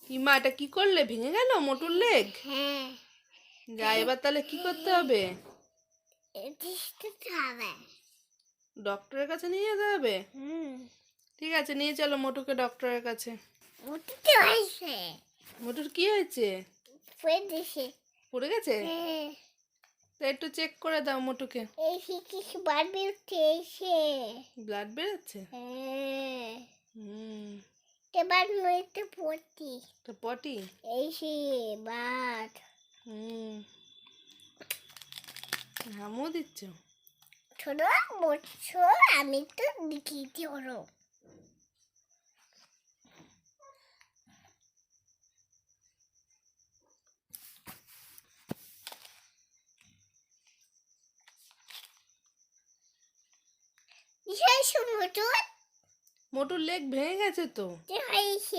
ইমা এটা কি করলে, ভেঙে গেল মোটুর লেগ? হ্যাঁ, যা, এবার তাহলে কি করতে হবে? হবে। ডক্টরের কাছে নিয়ে যেতে হবে? হুম, ঠিক আছে, নিয়ে চলো মোটুকে ডক্টরের কাছে। মোটুতে হয়েছে, মোটুর কি হয়েছে? পড়ে দিছে। পড়ে গেছে? হ্যাঁ, তা একটু চেক করে দাও মোটুকে। এই কিছু বাড়বি উঠে এসে। ব্লাড বেরোচ্ছে? হ্যাঁ, হুম। এবার নইতে পড়তি তো পটি? এসে বাদ হুম। হামও দিচ্ছ? ছোট বলছো, আমি তো দেখিয়েছি ওরও। বিশেষ মোটর মোটুর লেগ ভেঙে গেছে তো। হয়েছে